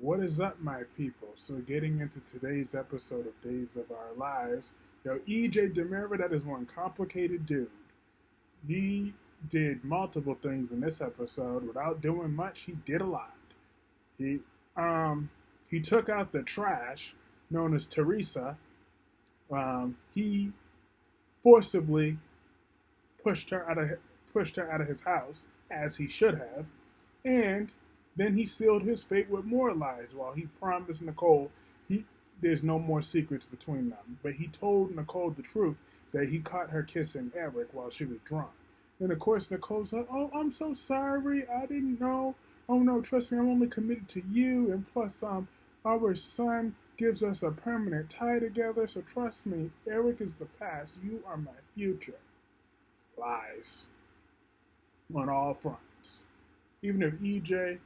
What is up, my people? So, getting into today's episode of Days of Our Lives, EJ Demira, that is one complicated dude. He did multiple things in this episode. Without doing much, he did a lot. He he took out the trash known as Teresa. He forcibly pushed her out of his house, as he should have, and then he sealed his fate with more lies while he promised Nicole he there's no more secrets between them. But he told Nicole the truth that he caught her kissing Eric while she was drunk. And of course Nicole's like, "Oh, I'm so sorry. I didn't know. Oh no, trust me, I'm only committed to you. And plus, our son gives us a permanent tie together. So trust me, Eric is the past. You are my future." Lies on all fronts. Even if EJ,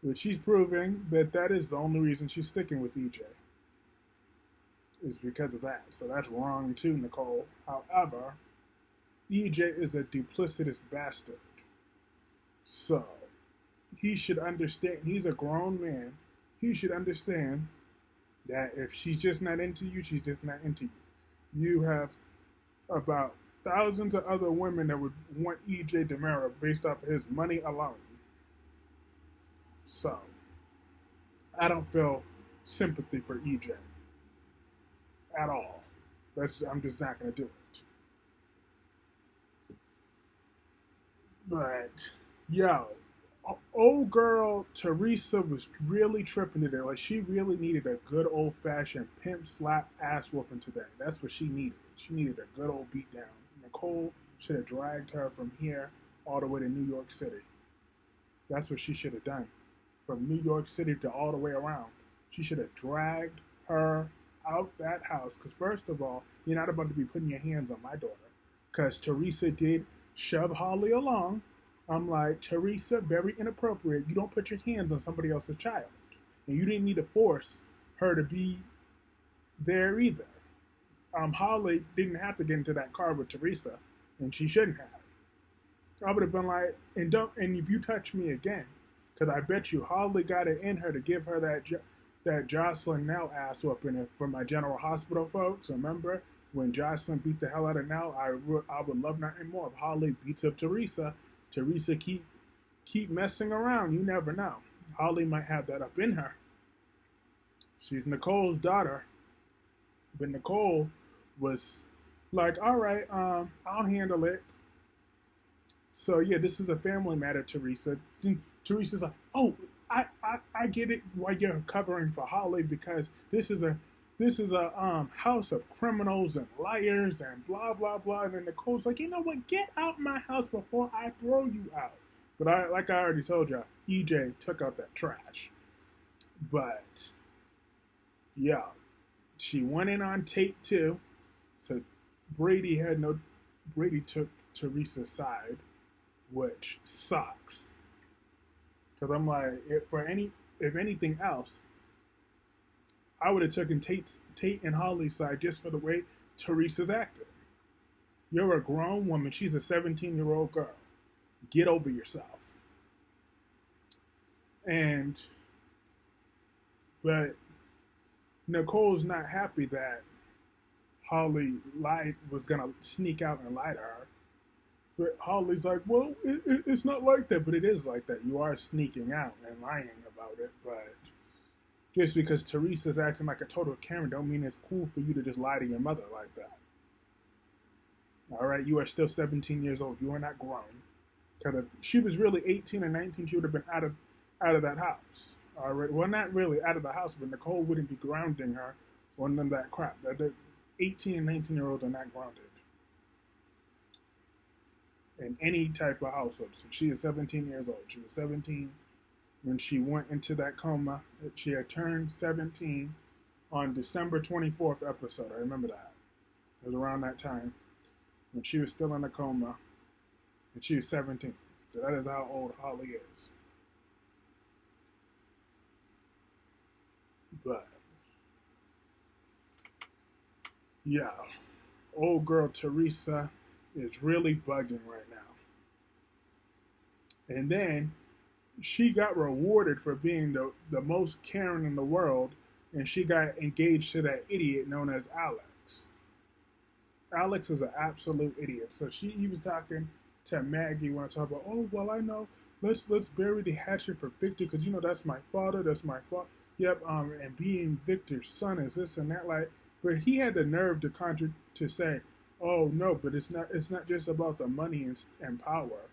which she's proving that is the only reason she's sticking with EJ, is because of that. So that's wrong too, Nicole. However, EJ is a duplicitous bastard. So he should understand, he's a grown man. He should understand that if she's just not into you, she's just not into you. You have about thousands of other women that would want EJ Demira based off of his money alone. So I don't feel sympathy for EJ at all. I'm just not going to do it. But yo, old girl Teresa was really tripping today. Like, she really needed a good old fashioned pimp slap ass whooping today. That's what she needed. She needed a good old beat down. Nicole should have dragged her from here all the way to New York City. That's what she should have done. From New York City to all the way around. She should have dragged her out that house. Because first of all, you're not about to be putting your hands on my daughter. Because Teresa did shove Holly along. I'm like, Teresa, very inappropriate. You don't put your hands on somebody else's child. And you didn't need to force her to be there either. Holly didn't have to get into that car with Teresa, and she shouldn't have. I would have been like, and if you touch me again, because I bet you Holly got it in her to give her that Jocelyn Nell ass whooping for my General Hospital folks. Remember when Jocelyn beat the hell out of Nell? I would love nothing more if Holly beats up Teresa. Teresa keep messing around. You never know. Holly might have that up in her. She's Nicole's daughter, but Nicole was like, "All right, I'll handle it." So yeah, this is a family matter, Teresa. And Teresa's like, "Oh, I get it why you're covering for Holly, because this is a house of criminals and liars and blah blah blah." And then Nicole's like, "You know what? Get out my house before I throw you out." But like I already told you, EJ took out that trash. But yeah, she went in on tape too. So Brady took Teresa's side, which sucks. Because I'm like, if anything else, I would have taken Tate and Holly's side just for the way Teresa's acting. You're a grown woman. She's a 17-year-old girl. Get over yourself. But Nicole's not happy that Holly was gonna sneak out and lie to her. But Holly's like, "Well, it's not like that," but it is like that. You are sneaking out and lying about it, but just because Teresa's acting like a total Karen don't mean it's cool for you to just lie to your mother like that. All right, you are still 17 years old. You are not grown. Because if she was really 18 or 19, she would have been out of that house. All right, well, not really out of the house, but Nicole wouldn't be grounding her on none of that crap. The 18 and 19-year-olds are not grounded in any type of household. So she is 17 years old. She was 17 when she went into that coma. She had turned 17 on December 24th episode. I remember that. It was around that time when she was still in a coma, and she was 17. So that is how old Holly is. But yeah, old girl Teresa is really bugging right now. And then she got rewarded for being the most caring in the world, and she got engaged to that idiot known as Alex. Alex is an absolute idiot. So he was talking to Maggie when I talk about, oh well, I know. Let's bury the hatchet for Victor because that's my father. That's my father. Yep. And being Victor's son is this and that. Like, but he had the nerve to say, oh no, but it's not. It's not just about the money and power.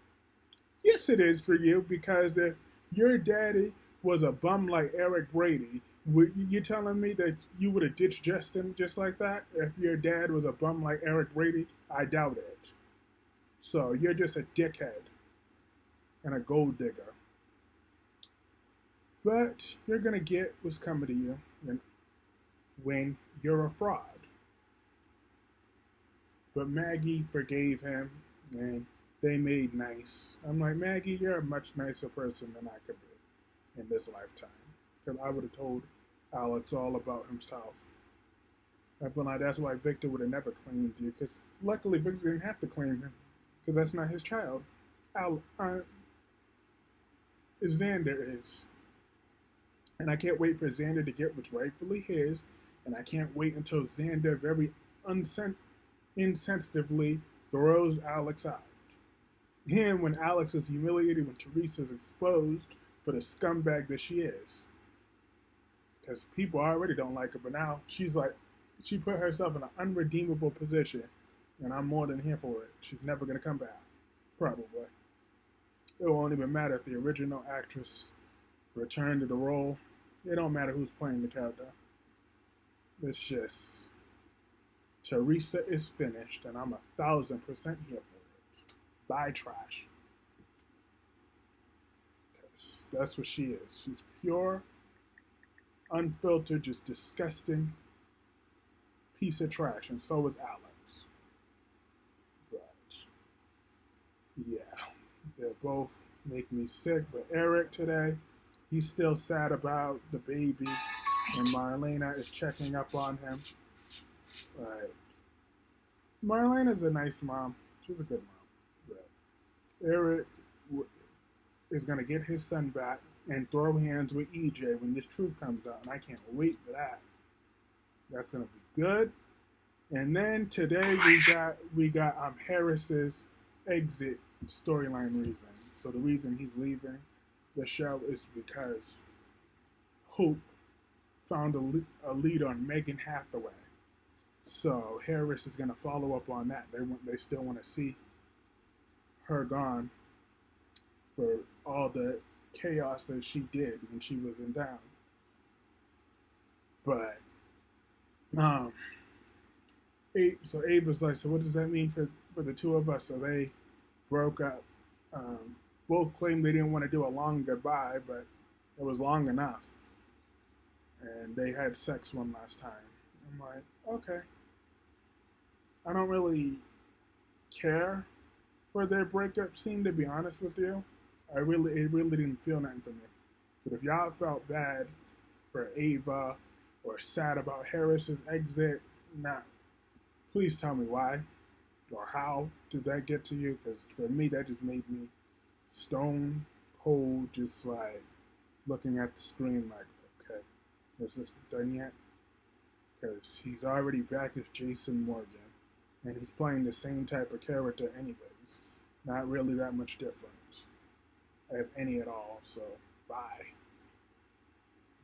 Yes, it is for you because if your daddy was a bum like Eric Brady, you telling me that you would have ditched Justin just like that? If your dad was a bum like Eric Brady, I doubt it. So you're just a dickhead and a gold digger. But you're gonna get what's coming to you when you're a fraud. But Maggie forgave him and they made nice. I'm like, Maggie, you're a much nicer person than I could be in this lifetime. Because I would have told Alex all about himself. I'd been like, that's why Victor would have never claimed you. Because luckily, Victor didn't have to claim him. Because that's not his child. Xander is. And I can't wait for Xander to get what's rightfully his. And I can't wait until Xander very insensitively throws Alex out. And when Alex is humiliated, when Teresa's exposed for the scumbag that she is. Because people already don't like her, but now she's like, she put herself in an unredeemable position, and I'm more than here for it. She's never going to come back. Probably. It won't even matter if the original actress returned to the role. It don't matter who's playing the character. It's just, Teresa is finished, and I'm 1,000% here for it. Bye, trash. Because that's what she is. She's pure, unfiltered, just disgusting piece of trash, and so is Alex. But yeah, they both make me sick. But Eric today, he's still sad about the baby, and Marlena is checking up on him. Right. Marlena's a nice mom. She's a good mom. But Eric is going to get his son back and throw hands with EJ when this truth comes out, and I can't wait for that. That's going to be good. And then today we got Harris's exit storyline reason. So the reason he's leaving the show is because Hope found a lead on Megan Hathaway. So Harris is going to follow up on that. They still want to see her gone for all the chaos that she did when she was in town. But so Abe was like, so what does that mean for the two of us? So they broke up. Both claimed they didn't want to do a long goodbye, but it was long enough. And they had sex one last time. I'm like, okay. I don't really care for their breakup scene, to be honest with you. It really didn't feel nothing for me. But if y'all felt bad for Ava or sad about Harris's exit, nah. Please tell me why or how did that get to you? Because for me, that just made me stone cold, just like looking at the screen like, okay, is this done yet? Because he's already back as Jason Morgan, and he's playing the same type of character anyways. Not really that much difference, if any at all, so bye.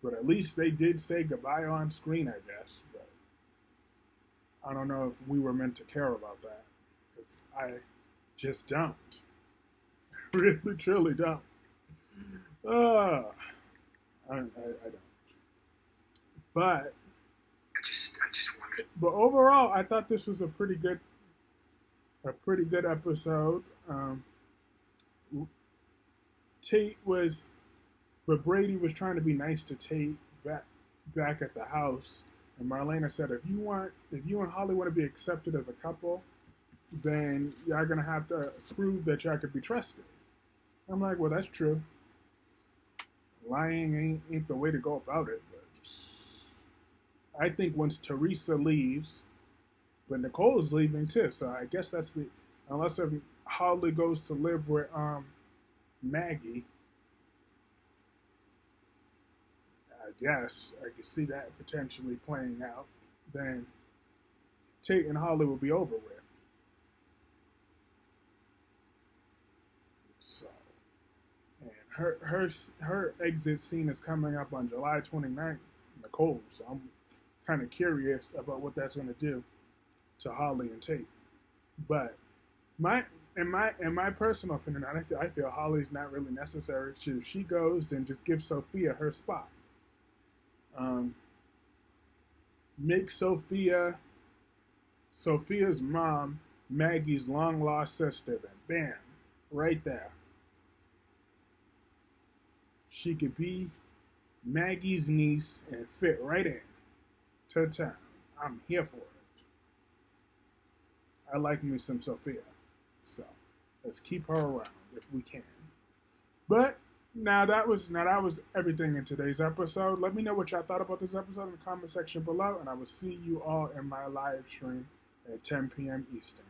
But at least they did say goodbye on screen, I guess. But I don't know if we were meant to care about that, because I just don't. Really, truly don't. I don't. But I just wanted. But overall, I thought this was a pretty good episode. Tate was, but Brady was trying to be nice to Tate back at the house. And Marlena said, if you and Holly want to be accepted as a couple, then y'all gonna have to prove that y'all could be trusted. I'm like, well, that's true. Lying ain't the way to go about it. But I think once Teresa leaves, but Nicole's leaving too, so I guess that's unless Holly goes to live with Maggie, I guess I could see that potentially playing out. Then Tate and Holly will be over with. So, and her exit scene is coming up on July 29th, Nicole. So I'm kind of curious about what that's going to do to Holly and Tate. But my in my personal opinion, I feel Holly's not really necessary. If she goes, then just give Sophia her spot. Um, make Sophia's mom Maggie's long lost sister. Then bam, right there. She could be Maggie's niece and fit right in to town. I'm here for it. I like me some Sophia. So let's keep her around if we can. But now that was everything in today's episode. Let me know what y'all thought about this episode in the comment section below, and I will see you all in my live stream at 10 p.m. Eastern.